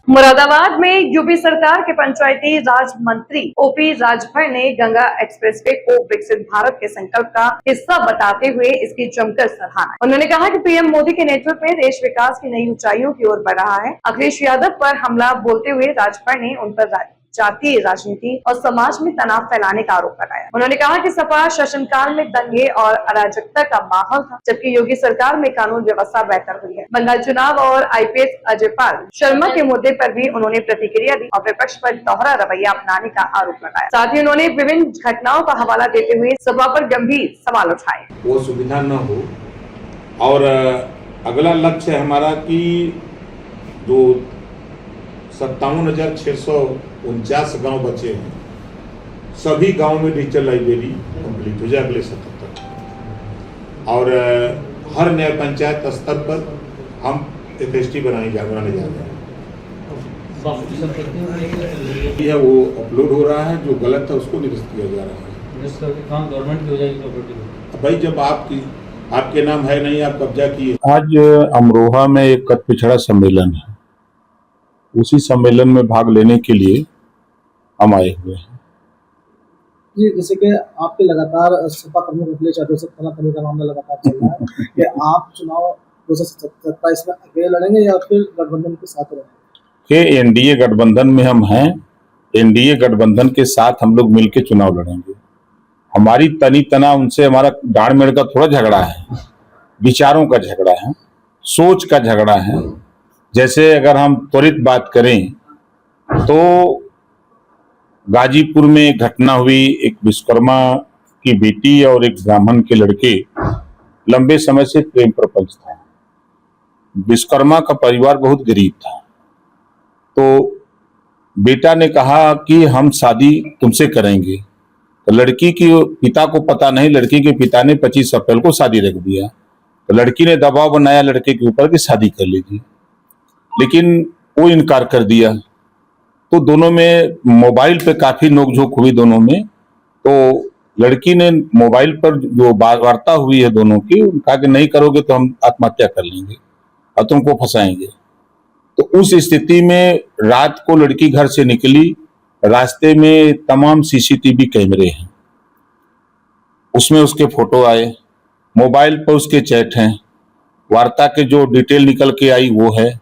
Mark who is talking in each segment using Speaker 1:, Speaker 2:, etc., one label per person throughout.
Speaker 1: मुरादाबाद में यूपी सरकार के पंचायती राज मंत्री ओपी राजभर ने गंगा एक्सप्रेसवे को विकसित भारत के संकल्प का हिस्सा बताते हुए इसकी जमकर सराहना। उन्होंने कहा कि पीएम मोदी के नेतृत्व में देश विकास की नई ऊंचाइयों की ओर बढ़ रहा है। अखिलेश यादव पर हमला बोलते हुए राजभर ने उन पर जातीय राजनीति और समाज में तनाव फैलाने का आरोप लगाया। उन्होंने कहा कि सपा शासनकाल में दंगे और अराजकता का माहौल था, जबकि योगी सरकार में कानून व्यवस्था बेहतर हुई है। बंगाल चुनाव और आईपीएस अजयपाल शर्मा के मुद्दे पर भी उन्होंने प्रतिक्रिया दी और विपक्ष पर दोहरा रवैया अपनाने का आरोप लगाया। साथ ही उन्होंने विभिन्न घटनाओं का हवाला देते हुए सपा पर गंभीर सवाल उठाए।
Speaker 2: वो सुविधा न हो और अगला लक्ष्य है हमारा कि जो 57,649 गांव बचे हैं, सभी गांव में डिजिटल लाइब्रेरी कंप्लीट हो जाए अगले सत्र तक। और हर नए पंचायत स्तर पर हम FST बनाने जा रहे हैं। यह वो अपलोड हो रहा है, जो गलत है उसको निरस्त किया जा रहा है।
Speaker 3: गवर्नमेंट की हो जाएगी
Speaker 2: भाई, जब आपके नाम है नहीं, आप कब्जा किए।
Speaker 4: आज अमरोहा में एक कट पिछड़ा सम्मेलन है, उसी सम्मेलन में भाग लेने के लिए हम आए हुए हैं।
Speaker 5: जी, जैसे कि आपके लगातार सपा प्रमुख अखिलेश यादव से तनातनी का मामला लगातार चल रहा है कि आप चुनाव 2027 में अकेले लड़ेंगे या फिर गठबंधन के साथ रहेंगे?
Speaker 4: एनडीए गठबंधन में हम हैं। एनडीए गठबंधन के साथ हम लोग मिलकर चुनाव लड़ेंगे। हमारी तनी तना उनसे हमारा गाड़ मेड़ का थोड़ा झगड़ा है, विचारों का झगड़ा है, सोच का झगड़ा है। जैसे अगर हम त्वरित बात करें तो गाजीपुर में एक घटना हुई, एक विश्वकर्मा की बेटी और एक ब्राह्मण के लड़के लंबे समय से प्रेम प्रपंच था। विश्वकर्मा का परिवार बहुत गरीब था, तो बेटा ने कहा कि हम शादी तुमसे करेंगे। तो लड़की की पिता को पता नहीं, लड़की के पिता ने 25 अप्रैल को शादी रख दिया। तो लड़की ने दबाव बनाया लड़के के ऊपर कि शादी कर लीजिए, लेकिन वो इनकार कर दिया। तो दोनों में मोबाइल पे काफी नोकझोंक हुई दोनों में। तो लड़की ने मोबाइल पर जो वार्ता हुई है दोनों की, कहा कि नहीं करोगे तो हम आत्महत्या कर लेंगे और तुमको फंसाएंगे। तो उस स्थिति में रात को लड़की घर से निकली, रास्ते में तमाम सीसीटीवी कैमरे हैं, उसमें उसके फोटो आए, मोबाइल पर उसके चैट हैं, वार्ता के जो डिटेल निकल के आई वो है।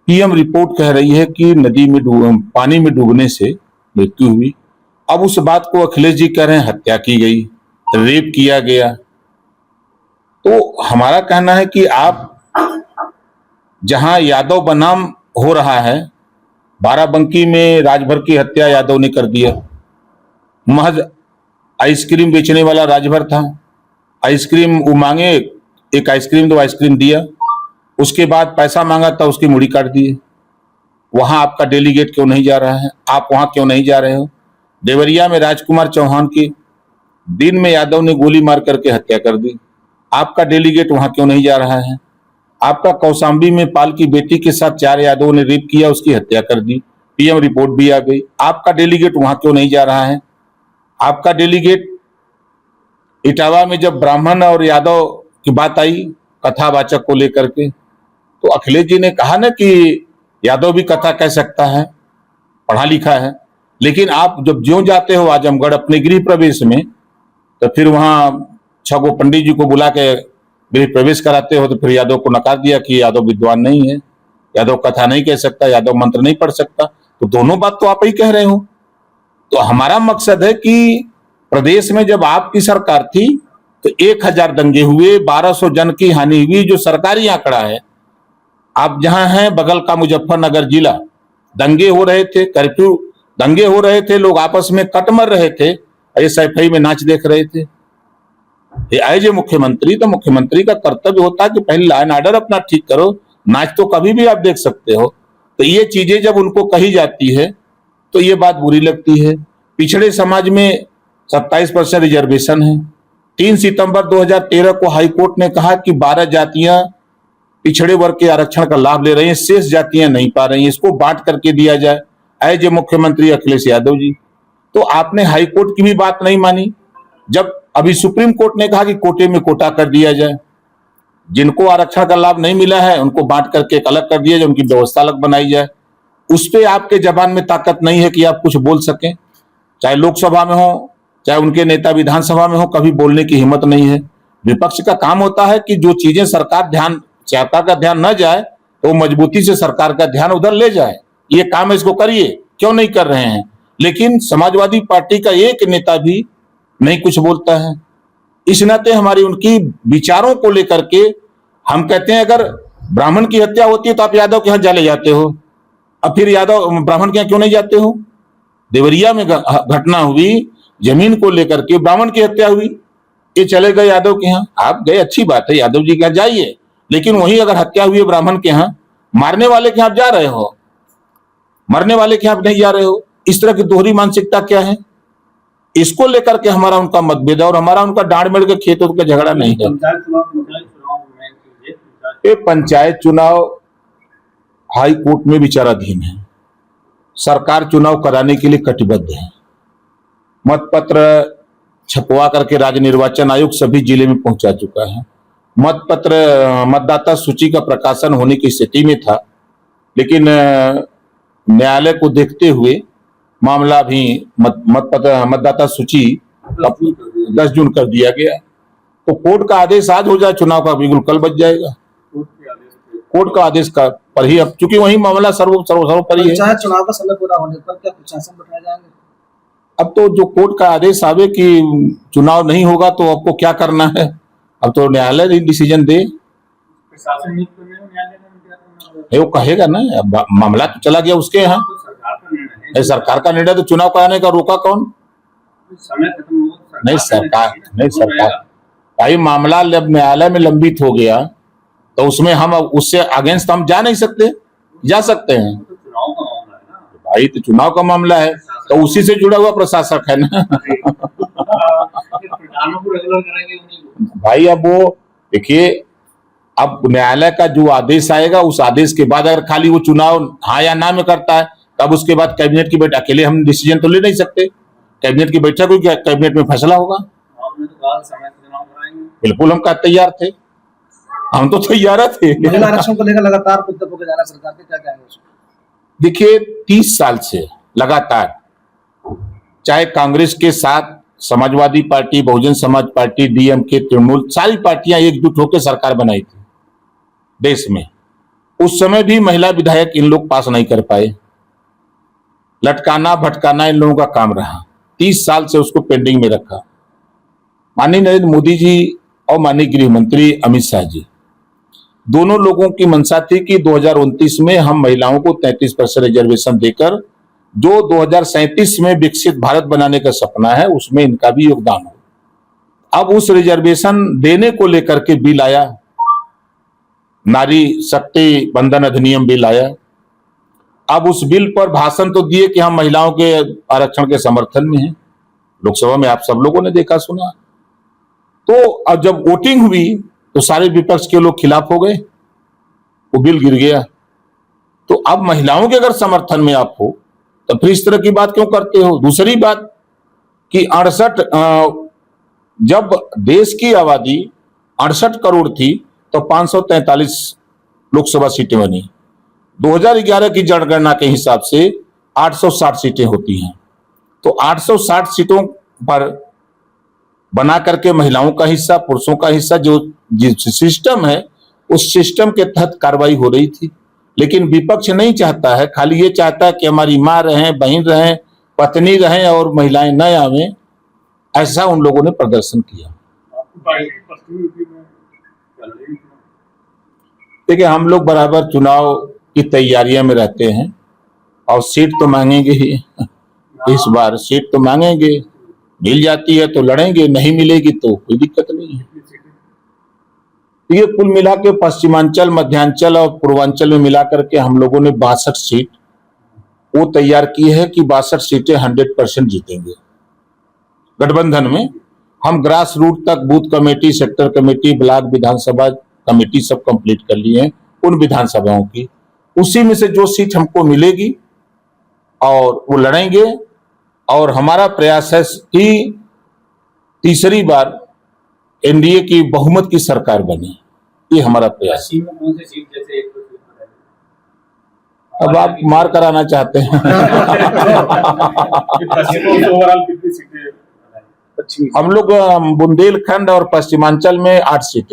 Speaker 4: पीएम रिपोर्ट कह रही है कि नदी में पानी में डूबने से मृत्यु हुई। अब उस बात को अखिलेश जी कह रहे हैं हत्या की गई, रेप किया गया। तो हमारा कहना है कि आप जहां यादव बनाम हो रहा है, बाराबंकी में राजभर की हत्या यादव ने कर दिया। महज आइसक्रीम बेचने वाला राजभर था, आइसक्रीम वो मांगे, एक आइसक्रीम दो, आइसक्रीम दिया, उसके बाद पैसा मांगा था, उसकी मुड़ी काट दिए। वहां आपका डेलीगेट क्यों नहीं जा रहा है? आप वहां क्यों नहीं जा रहे हो? देवरिया में राजकुमार चौहान की दिन में यादव ने गोली मार करके हत्या कर दी, आपका डेलीगेट वहां क्यों नहीं जा रहा है? आपका कौशाम्बी में पाल की बेटी के साथ 4 यादवों ने रेप किया, उसकी हत्या कर दी, पीएम रिपोर्ट भी आ गई, आपका डेलीगेट वहां क्यों नहीं जा रहा है? आपका डेलीगेट इटावा में जब ब्राह्मण और यादव की बात आई कथावाचक को लेकर के, तो अखिलेश जी ने कहा ना कि यादव भी कथा कह सकता है, पढ़ा लिखा है। लेकिन आप जब ज्यों जाते हो आजमगढ़ अपने गृह प्रवेश में, तो फिर वहां 6 गो पंडित जी को बुला के गृह प्रवेश कराते हो, तो फिर यादव को नकार दिया कि यादव विद्वान नहीं है, यादव कथा नहीं कह सकता, यादव मंत्र नहीं पढ़ सकता। तो दोनों बात तो आप ही कह रहे हो। तो हमारा मकसद है कि प्रदेश में जब आपकी सरकार थी तो 1000 दंगे हुए, 1200 जन की हानि हुई, जो सरकारी आंकड़ा है। आप जहां हैं बगल का मुजफ्फरनगर जिला, दंगे हो रहे थे, कर्फ्यू दंगे हो रहे थे, लोग आपस में कट मर रहे थे, SFI में नाच देख रहे थे। एज ए मुख्यमंत्री, तो मुख्यमंत्री का कर्तव्य होता है कि पहले लॉ एंड ऑर्डर अपना ठीक करो, नाच तो कभी भी आप देख सकते हो। तो ये चीजें जब उनको कही जाती है तो ये बात बुरी लगती है। पिछड़े समाज में 27% रिजर्वेशन है। 3 सितंबर 2013 को हाईकोर्ट ने कहा कि 12 जातियां पिछड़े वर्ग के आरक्षण का लाभ ले रही हैं, शेष जातियां नहीं पा रही हैं, इसको बांट करके दिया जाए। एज ए मुख्यमंत्री अखिलेश यादव जी, तो आपने हाईकोर्ट की भी बात नहीं मानी, जब अभी सुप्रीम कोर्ट ने कहा कि कोटे में कोटा कर दिया जाए, जिनको आरक्षण का लाभ नहीं मिला है उनको बांट करके एक अलग कर दिया जाए, उनकी व्यवस्था अलग बनाई जाए। उस पे आपके जबान में ताकत नहीं है कि आप कुछ बोल सकें, चाहे लोकसभा में हो चाहे उनके नेता विधानसभा में हो, कभी बोलने की हिम्मत नहीं है। विपक्ष का काम होता है कि जो चीजें सरकार का ध्यान न जाए तो वो मजबूती से सरकार का ध्यान उधर ले जाए। ये काम है, इसको करिए, क्यों नहीं कर रहे हैं? लेकिन समाजवादी पार्टी का एक नेता भी नहीं कुछ बोलता है। इस नाते हमारी उनकी विचारों को लेकर के हम कहते हैं, अगर ब्राह्मण की हत्या होती है तो आप यादव के यहाँ चले जाते हो, अब फिर यादव ब्राह्मण के यहाँ क्यों नहीं जाते हो? देवरिया में घटना हुई, जमीन को लेकर के ब्राह्मण की हत्या हुई, ये चले गए यादव के यहाँ। आप गए, अच्छी बात है, यादव जी के यहाँ जाइए, लेकिन वही अगर हत्या हुई है ब्राह्मण के यहाँ, मारने वाले के यहाँ आप जा रहे हो, मरने वाले के यहाँ आप नहीं जा रहे हो। इस तरह की दोहरी मानसिकता क्या है? इसको लेकर के हमारा उनका मतभेद है और हमारा उनका डांड मेड़ के खेतों का झगड़ा नहीं है। ये पंचायत चुनाव हाई कोर्ट में विचाराधीन है। सरकार चुनाव कराने के लिए कटिबद्ध है। मतपत्र छपवा करके राज्य निर्वाचन आयोग सभी जिले में पहुंचा चुका है। मतदाता सूची का प्रकाशन होने की स्थिति में था, लेकिन न्यायालय को देखते हुए मामला भी मतदाता सूची 10 जून कर दिया गया। तो कोर्ट का आदेश आज हो जाए, चुनाव का बिल्कुल कल बच जाएगा। कोर्ट का आदेश का पर ही, अब चूंकि वही मामला सर्वोपरि है।
Speaker 5: चाहे चुनाव का समय पूरा होने पर क्या प्रशासन बैठाए जाएंगे?
Speaker 4: अब तो जो कोर्ट का आदेश आवे कि चुनाव नहीं होगा तो आपको क्या करना है, अब तो न्यायालय डिसीजन दे। वो कहेगा ना, मामला तो चला गया उसके यहाँ, सरकार का निर्णय। तो चुनाव कराने का रोका कौन? नहीं सरकार भाई, मामला न्यायालय में लंबित हो गया तो उसमें हम उससे अगेंस्ट हम जा नहीं सकते। जा सकते हैं भाई, तो चुनाव का मामला है तो उसी से जुड़ा हुआ प्रशासक है ना। भाई अब वो देखिए, अब न्यायालय का जो आदेश आएगा उस आदेश के बाद अगर खाली वो चुनाव हाँ या ना में करता है, तब उसके बाद कैबिनेट की बैठक, अकेले हम डिसीजन तो ले नहीं सकते। कैबिनेट की बैठक हुई, कैबिनेट में फैसला होगा। बिल्कुल हम का तैयार थे, हम तो तैयार थे।
Speaker 5: महिला आरक्षण को लेकर लगातार पुस्तकों के जाना सरकार के क्या कहेंगे?
Speaker 4: देखिए 30 साल से लगातार, चाहे कांग्रेस के साथ Samajwadi party, Bahujan Samaj party, DMK, Trinamool, सारी पार्टियां एकजुट होकर सरकार बनाई थी देश में। उस समय भी महिला विधायक इन लोग पास नहीं कर पाए। लटकाना भटकाना इन लोगों का काम रहा। 30 साल से उसको पेंडिंग में रखा। माननीय नरेंद्र मोदी जी और माननीय गृह मंत्री अमित शाह जी, दोनों लोगों की मंशा थी कि 2029 में हम महिलाओं को 33% रिजर्वेशन देकर जो 2037 में विकसित भारत बनाने का सपना है उसमें इनका भी योगदान हो। अब उस रिजर्वेशन देने को लेकर के बिल आया, नारी शक्ति बंधन अधिनियम बिल आया। अब उस बिल पर भाषण तो दिए कि हम महिलाओं के आरक्षण के समर्थन में हैं, लोकसभा में आप सब लोगों ने देखा सुना। तो अब जब वोटिंग हुई तो सारे विपक्ष के लोग खिलाफ हो गए, वो बिल गिर गया। तो अब महिलाओं के अगर समर्थन में आप हो तो फिर इस तरह की बात क्यों करते हो? दूसरी बात कि 68, जब देश की आबादी 68 करोड़ थी तो 543 लोकसभा सीटें बनी। 2011 की जनगणना के हिसाब से 860 सीटें होती हैं। तो 860 सीटों पर बना करके महिलाओं का हिस्सा, पुरुषों का हिस्सा, जो सिस्टम है उस सिस्टम के तहत कार्रवाई हो रही थी। लेकिन विपक्ष नहीं चाहता है, खाली ये चाहता है कि हमारी माँ रहें, बहन रहें, पत्नी रहें और महिलाएं न आवें। ऐसा उन लोगों ने प्रदर्शन किया। देखिए हम लोग बराबर चुनाव की तैयारियां में रहते हैं और सीट तो मांगेंगे ही। इस बार सीट तो मांगेंगे, मिल जाती है तो लड़ेंगे, नहीं मिलेगी तो कोई दिक्कत नहीं है। ये कुल मिला के पश्चिमांचल, मध्यांचल और पूर्वांचल में मिलाकर के हम लोगों ने 62 सीट वो तैयार की है कि 62 सीटें 100% जीतेंगे। गठबंधन में हम ग्रास रूट तक booth committee, sector committee, block Vidhan Sabha committee सब कंप्लीट कर लिए हैं उन विधानसभाओं की। उसी में से जो सीट हमको मिलेगी और वो लड़ेंगे। और हमारा प्रयास है कि तीसरी बार एनडीए की बहुमत की सरकार बने, ये हमारा प्रयास है।
Speaker 3: पश्चिम में कौन सी सीट जैसे एक
Speaker 4: अब आप मार कराना चाहते हैं।
Speaker 3: पश्चिम में ओवरऑल कितनी सीटें
Speaker 4: हम लोग बुंदेलखंड और पश्चिमांचल में 8 सीटें।